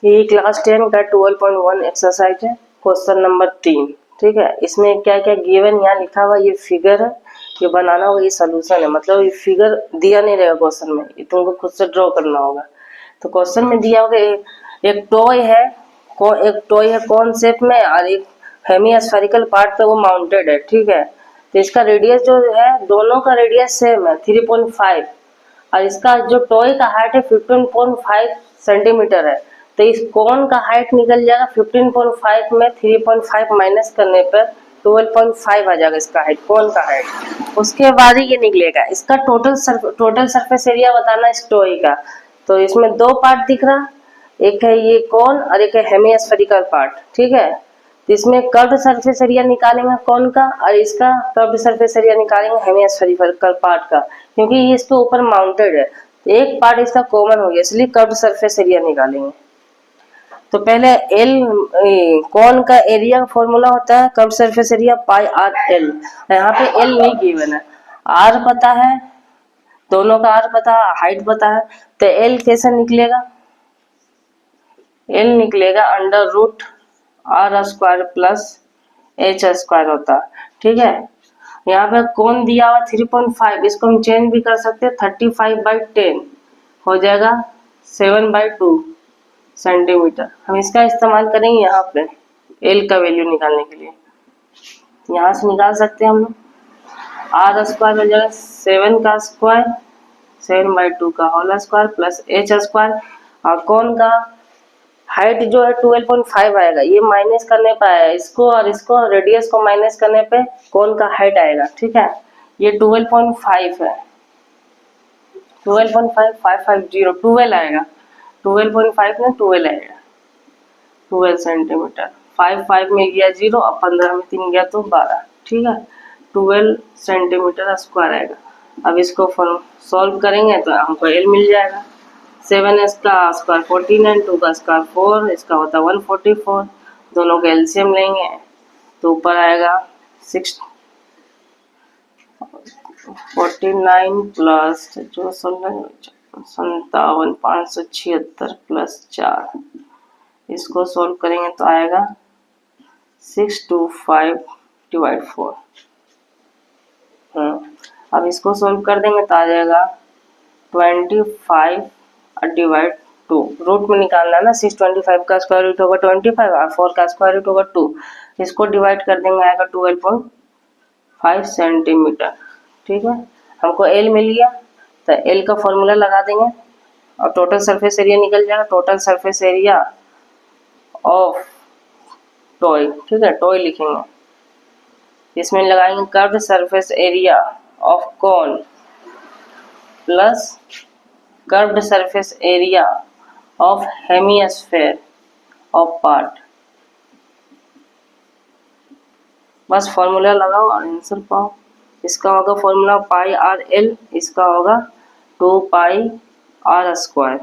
ये क्लास 10 का 12.1 एक्सरसाइज है, क्वेश्चन नंबर 3। ठीक है, इसमें क्या क्या गिवन यहाँ लिखा हुआ, ये फिगर है, ये बनाना होगा, ये सोल्यूशन है। मतलब ये फिगर दिया नहीं रहेगा क्वेश्चन में, ये तुमको खुद से ड्रॉ करना होगा। तो क्वेश्चन में दिया होगा एक टॉय है, एक टॉय है कौन शेप में, और एक हेमी स्फेरिकल पार्ट पे वो माउंटेड है। ठीक है, तो इसका रेडियस जो है, दोनों का रेडियस सेम है 3.5, और इसका जो टॉय का हाइट है 15.5 सेंटीमीटर है। तो इस कोन का हाइट निकल जाएगा 15.5 में 3.5 माइनस करने पर 12.5 आ जाएगा इसका हाइट, कोन का हाइट। उसके बाद ही ये निकलेगा इसका टोटल सरफेस एरिया बताना इस टॉय का। तो इसमें दो पार्ट दिख रहा, एक है ये कोन और एक है हेमिस्फेरिकल पार्ट। ठीक है, तो इसमें कर्व्ड सरफेस एरिया निकालेंगे कोन का, और इसका कर्व्ड सरफेस एरिया निकालेंगे हेमिस्फेरिकल पार्ट का, क्योंकि ये इसके ऊपर माउंटेड है। तो एक पार्ट इसका कॉमन हो गया, इसलिए कर्व्ड सरफेस एरिया निकालेंगे। तो पहले एल कोन का एरिया का फॉर्मूला होता है curved surface area pi r L. यहाँ पे एल नहीं गिवन है, आर पता है, दोनों का आर पता है, हाइट पता है। तो एल कैसे निकलेगा, एल निकलेगा under root r square plus h square होता है। ठीक है, यहाँ पे कौन दिया हुआ 3.5, इसको हम चेंज भी कर सकते हैं, 35/10 हो जाएगा 7/2 सेंटीमीटर। हम इसका इस्तेमाल करेंगे यहाँ पे एल का वैल्यू निकालने के लिए। यहाँ से निकाल सकते हैं हम लोग, आर स्क्वायर हो जाएगा 7 का स्क्वायर, 7/2 का whole square plus h square, और कौन का हाइट जो है 12.5 आएगा, ये माइनस करने पे आएगा इसको, और इसको रेडियस को माइनस करने पे कौन का हाइट आएगा। ठीक है, ये 12.5 है, 12.5550 12 आएगा, 12.5 में 12 आएगा, 12 सेंटीमीटर। 5 में गया 0 और 15 में 3 गया तो 12। ठीक है, 12 सेंटीमीटर स्क्वायर आएगा। अब इसको सॉल्व करेंगे तो हमको एल मिल जाएगा। 7 का स्क्वायर 14 2 का स्क्वायर 4, इसका होता है 144। दोनों का एलसीएम लेंगे तो ऊपर आएगा 49 प्लस जो 57,576 प्लस 4, इसको सॉल्व करेंगे तो आएगा 625/4। अब इसको सॉल्व कर देंगे तो आ जाएगा 25/2। रूट में निकालना है ना, 625 का स्क्वायर रूट होगा 25 और 4 का स्क्वायर रूट होगा 2। इसको डिवाइड कर देंगे, आएगा 12.5 सेंटीमीटर। ठीक है, हमको एल मिल गया, तो एल का फॉर्मूला लगा देंगे और टोटल सरफेस एरिया निकल जाएगा। Total surface area of toy, ठीक है, टॉय लिखेंगे, इसमें लगाएंगे curved surface area of cone plus curved surface area of hemisphere of part. बस फॉर्मूला लगाओ और आंसर पाओ। इसका होगा फॉर्मूला पाई आर एल, इसका होगा 2 पाई आर स्क्वायर।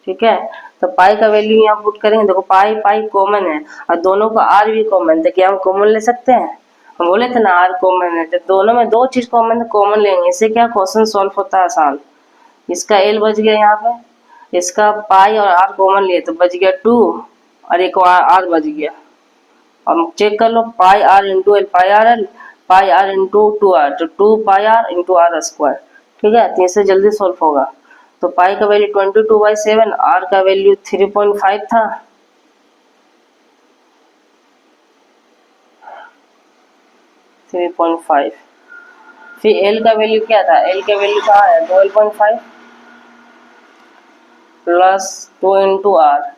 ठीक है, तो पाई का वैल्यू यहाँ पुट करेंगे। देखो पाई पाई कॉमन है और दोनों का आर भी कॉमन है, क्या हम कॉमन ले सकते हैं? हम बोले थे ना आर कॉमन है, तो दोनों में दो चीज कॉमन है, कॉमन लेंगे, इससे क्या क्वेश्चन सॉल्व होता है आसान। इसका एल बच गया यहाँ पे, इसका पाई और आर कॉमन लिए तो बच गया 2 और एक आर बच गया। अब चेक कर लो, pi r into l, pi r l, pi r into 2 r, तो 2 pi r into r square. ठीक है, तो इससे जल्दी सॉल्व होगा। तो पाई का वैल्यू 22/7, आर का वैल्यू 3.5 था, फिर एल का वैल्यू क्या था, एल का वैल्यू कहाँ है 12.5 प्लस 2 इंटू आर।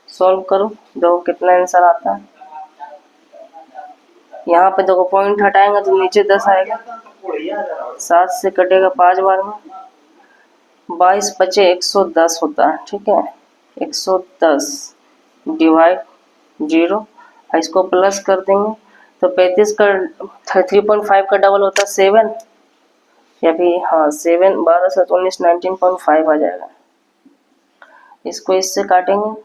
सॉल्व करो, देखो कितना आंसर आता है। यहाँ पे देखो पॉइंट हटाएंगे तो नीचे 10 आएगा, 7 से कटेगा 5 बार में, 22 बचे 110 होता है। ठीक है, 110 डिवाइड 0, इसको प्लस कर देंगे तो 35 का 3.5 का डबल होता है 7, या फिर हाँ 7, 12 से 19, 19.5 आ जाएगा। इसको इससे काटेंगे,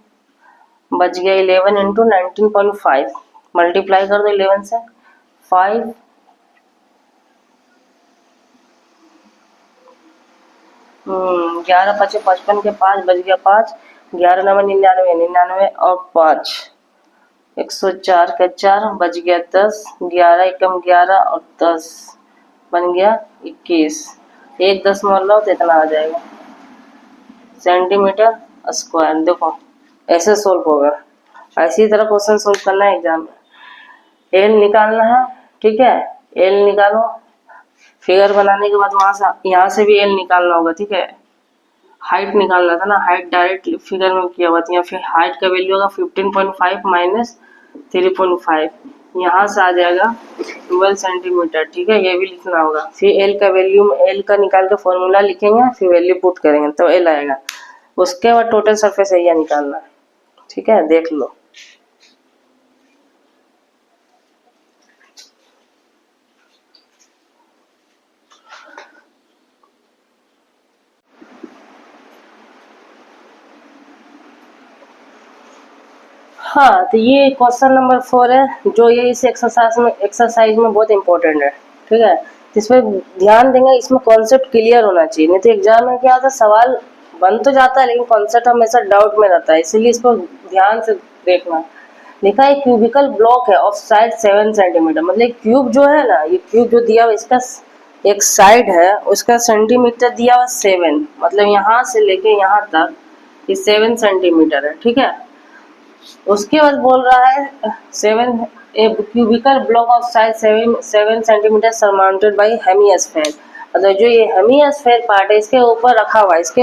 बच गया 11 इंटू 19.5, मल्टीप्लाई कर दो 11 से, 5 11 पचे 55 के 5 बच गया 5, 11 9 99, 99 और 5 104 का 4 बच गया 10, 11 एकम 11 और 10 बन गया 21। 1 दशमलव तो इतना आ जाएगा सेंटीमीटर स्क्वायर। देखो ऐसे सोल्व होगा। इसी तरह क्वेश्चन सोल्व करना है एग्जाम में। एल निकालना है, ठीक है। एल निकालो, फिगर बनाने के बाद वहां से यहाँ से भी एल निकालना होगा, ठीक है। हाइट निकालना था ना, हाइट डायरेक्ट फिगर में किया हुआ था। या फिर हाइट का वैल्यू होगा 15.5 माइनस 3.5, यहाँ से आ जाएगा 12 सेंटीमीटर, ठीक है। ये भी लिखना होगा। फिर एल का वैल्यू, एल का निकाल के फॉर्मूला लिखेंगे, फिर वैल्यू पुट करेंगे तो एल आएगा। उसके बाद टोटल सरफेस एरिया निकालना है, ठीक है। देख लो, हाँ। तो ये क्वेश्चन नंबर 4 है, जो ये इस एक्सरसाइज में बहुत इंपॉर्टेंट है, ठीक है। इसमें ध्यान देंगे, इसमें कॉन्सेप्ट क्लियर होना चाहिए। नहीं तो एग्जाम में क्या होता है, सवाल बन तो जाता है लेकिन कॉन्सेप्ट हमेशा डाउट में रहता है, इसीलिए इसको ध्यान से देखना। लिखा है क्यूबिकल ब्लॉक है ऑफ साइड 7 सेंटीमीटर। मतलब क्यूब जो है ना, ये क्यूब जो दिया हुआ इसका एक साइड है, उसका सेंटीमीटर दिया हुआ 7, मतलब यहाँ से लेके यहाँ तक ये 7 सेंटीमीटर है, ठीक है। उसके बाद बोल रहा है 7 cubical block of size 7 centimetre surmounted by hemisphere. मतलब जो ये हेमिस्फेयर पार्ट है इसके ऊपर रखा हुआ है, इसके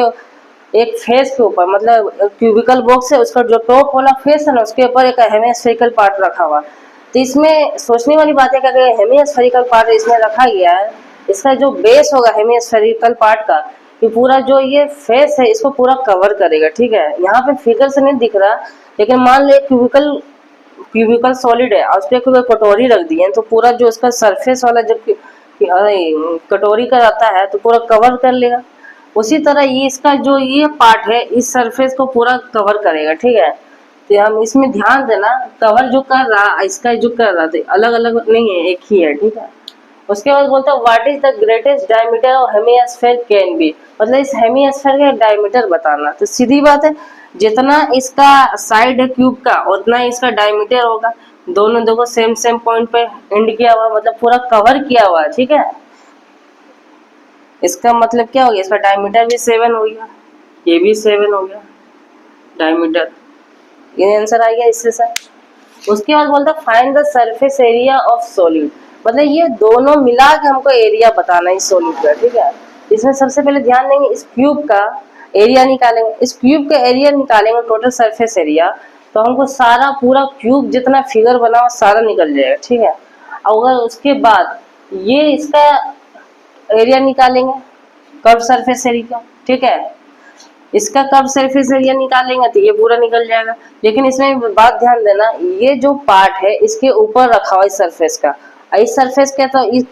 एक फेस के ऊपर, मतलब क्यूबिकल बॉक्स है उसका जो टॉप वाला फेस है ना, उसके ऊपर एक हेमिस्फेरिकल पार्ट रखा हुआ। तो इसमें सोचने वाली बात है कि अगर हेमिस्फेरिकल पार्ट इसमें रखा गया है, इसका जो बेस होगा हेमिस्फेरिकल पार्ट का, ये पूरा जो ये फेस है इसको पूरा कवर करेगा, ठीक है। यहाँ पे फिगर से नहीं दिख रहा, लेकिन मान ले क्यूबिकल सॉलिड है और उस पर कोई कटोरी रख दी है, तो पूरा जो उसका सरफेस वाला जब कटोरी का रहता है तो पूरा कवर कर लेगा। उसी तरह ये इसका जो ये पार्ट है इस सरफेस को पूरा कवर करेगा, ठीक है। तो हम इसमें ध्यान देना, कवर जो कर रहा इसका जो कर रहा था अलग अलग नहीं है, एक ही है, ठीक है। उसके बाद बोलता है what is the greatest diameter of hemisphere can be. मतलब इस हेमिस्फेयर का डायमीटर बताना। तो सीधी बात है, जितना इसका साइड है क्यूब का उतना ही इसका डायमीटर होगा। दोनों देखो सेम सेम पॉइंट पे एंड किया हुआ, मतलब पूरा कवर किया हुआ है, ठीक है। इसका मतलब क्या हो गया, इसका डायमीटर भी 7 हो गया, ये भी 7 हो गया डायमीटर। ये आंसर आ गया इससे सर। उसके बाद बोलता है find the surface area of solid. मतलब ये दोनों मिला के हमको एरिया बताना है इस सॉलिड का, ठीक है। इसमें सबसे पहले ध्यान देंगे, इस क्यूब का एरिया निकालेंगे। इस क्यूब का एरिया निकालेंगे टोटल सरफेस एरिया, तो हमको सारा पूरा क्यूब जितना फिगर बना हो सारा निकल जाएगा, ठीक है। अगर उसके बाद ये इसका एरिया निकालेंगे, कर्व सरफेस एरिया, ठीक है। इसका कर्व सरफेस एरिया निकालेंगे तो ये पूरा निकल जाएगा। लेकिन इसमें बात ध्यान देना, ये जो पार्ट है इसके ऊपर रखा हुआ इस सरफेस का, इस सरफेस क्या था, इस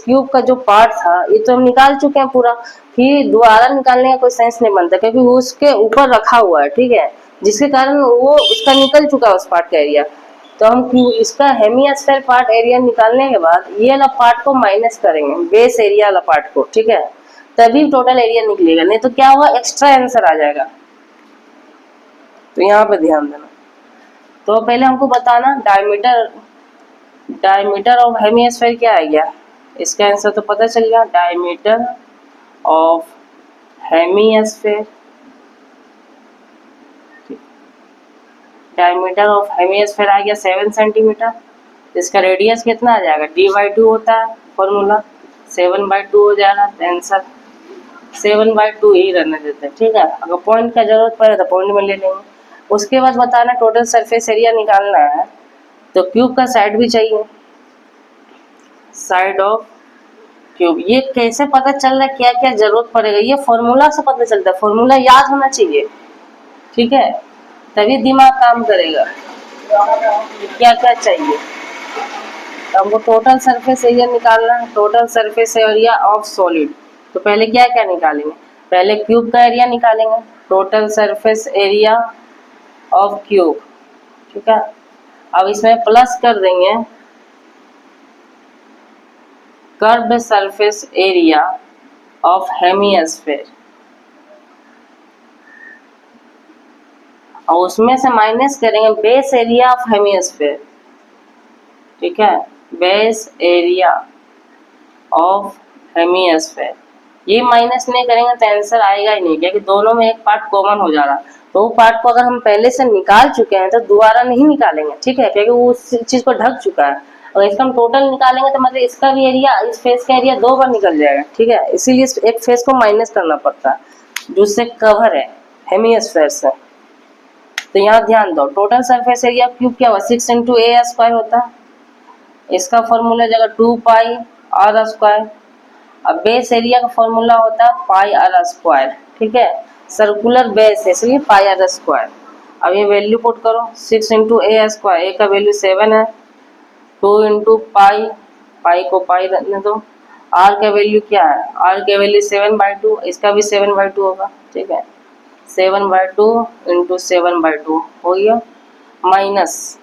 क्यूब का जो पार्ट था ये तो हम निकाल चुके हैं पूरा, फिर दोबारा निकालने का कोई सेंस नहीं बनता क्योंकि वो उसके ऊपर रखा हुआ है, ठीक है। जिसके कारण वो उसका निकल चुका है उस पार्ट का एरिया। तो हम इसका हेमिस्फेयर पार्ट एरिया निकालने के बाद ये वाला पार्ट को माइनस करेंगे, बेस एरिया वाला पार्ट को, ठीक है। तभी टोटल एरिया निकलेगा, नहीं तो क्या होगा, एक्स्ट्रा आंसर आ जाएगा। तो यहाँ पे ध्यान देना। तो पहले हमको बताना डायमीटर ऑफ हेमिस्फेयर क्या आ गया, इसका आंसर तो पता चल गया। Diameter of hemisphere, diameter of hemisphere आ गया 7 सेंटीमीटर। इसका रेडियस कितना आ जाएगा, d/2 होता है फॉर्मूला, 7/2 हो जाएगा। आंसर 7/2 ही रहने देते हैं, ठीक है। अगर पॉइंट का जरूरत पड़े तो पॉइंट में ले लेंगे। उसके बाद बताना टोटल सरफेस एरिया निकालना है, तो क्यूब का साइड भी चाहिए, साइड ऑफ क्यूब। ये कैसे पता चल रहा है क्या क्या जरूरत पड़ेगा, ये फॉर्मूला से पता चलता है, फॉर्मूला याद होना चाहिए, ठीक है, तभी दिमाग काम करेगा। क्या क्या चाहिए, तो हमको टोटल सरफेस एरिया निकालना है, total surface area of solid. तो पहले क्या क्या निकालेंगे, पहले क्यूब का एरिया निकालेंगे, total surface area of cube, ठीक है। अब इसमें प्लस कर देंगे curve surface area of hemisphere, और उसमें से माइनस करेंगे बेस एरिया ऑफ हेमिस्फीयर, ठीक है, बेस एरिया ऑफ हेमिस्फीयर। ये माइनस नहीं करेंगे तो आंसर आएगा ही नहीं, क्योंकि दोनों में एक पार्ट कॉमन हो जा रहा। तो वो पार्ट को अगर हम पहले से निकाल चुके हैं तो दोबारा नहीं निकालेंगे, ठीक है, क्योंकि वो उस चीज को ढक चुका है। और इसका हम टोटल निकालेंगे तो मतलब इसका भी एरिया, इस फेस का एरिया 2 बार निकल जाएगा, ठीक है, इसीलिए एक फेस को माइनस करना पड़ता है जो उससे कवर है हेमिस्फीयर से। तो यहाँ ध्यान दो, टोटल सरफेस एरिया क्यूब क्या हुआ, 6 इंटू ए स्क्वायर होता है। इसका फॉर्मूला जगह 2 पाई आर स्क्वायर। अब बेस एरिया का फॉर्मूला होता है पाई आर स्क्वायर, ठीक है, सर्कुलर बेस है इसलिए पाई आर स्क्वायर। अब ये वैल्यू पुट करो, 6 इंटू ए स्क्वायर, ए का वैल्यू 7 है, 2 इंटू पाई, पाई को पाई रखने दो, आर का वैल्यू क्या है, आर का वैल्यू 7/2, इसका भी 7/2 होगा, ठीक है, 7/2 इंटू 7/2 हो गया, माइनस।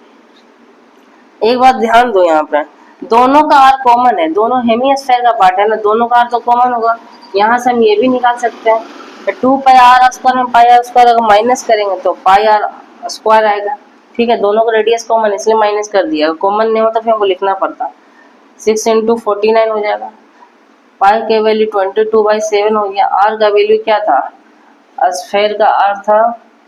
एक बात ध्यान दो, यहाँ पे दोनों का आर कॉमन है, दोनों हेमिस्फीयर का पार्ट है ना, दोनों का आर तो कॉमन होगा। यहाँ से हम ये भी निकाल सकते हैं, तो 2 पाई आर स्क्वायर में पाई आर स्क्वायर अगर माइनस करेंगे तो पाई आर स्क्वायर आएगा, ठीक है, दोनों का रेडियस कॉमन इसलिए माइनस कर दिया, अगर कॉमन नहीं होता फिर हमको लिखना पड़ता। 6 इंटू 49 हो जाएगा, पाई के वैल्यू 22/7 हो गया, आर का वैल्यू क्या था, स्फेयर का आर था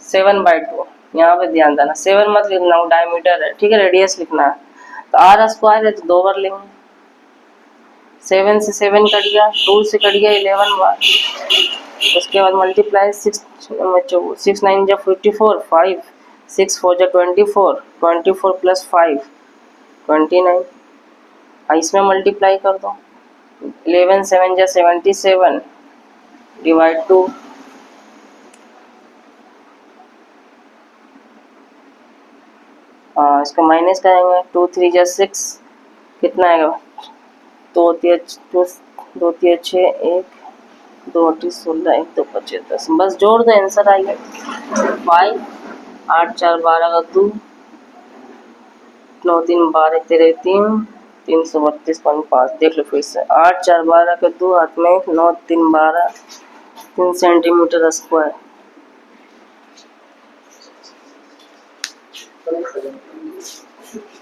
7/2, यहाँ पे ध्यान देना 7 मत लिखना, वो डायमीटर है, ठीक है, रेडियस लिखना है। तो आर स्क्वायर है तो 2 बार लेंगे, 7 से 7 कट गया, 2 से कट गया 11 बार, उसके बाद मल्टीप्लाई 6 9 जा 54, 5 6 4 जा 24, 24 प्लस 5 29, इसमें मल्टीप्लाई कर दो, 11 7 जा 77 डिवाइड 2, इसका माइनस करेंगे, 2 3 जा 6, कितना आएगा, 2 3 6 1 2 8 16 1 2 25 10, बस जोड़ दो आंसर आएगा 5 8 4 12 का 2 9 3 12 तेरे 3 332.5, देख लो फिर से, 8 4 12 का 2 हाथ में 9 3 12 3 सेंटीमीटर स्क्वायर।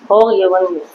हो गया, बन गया।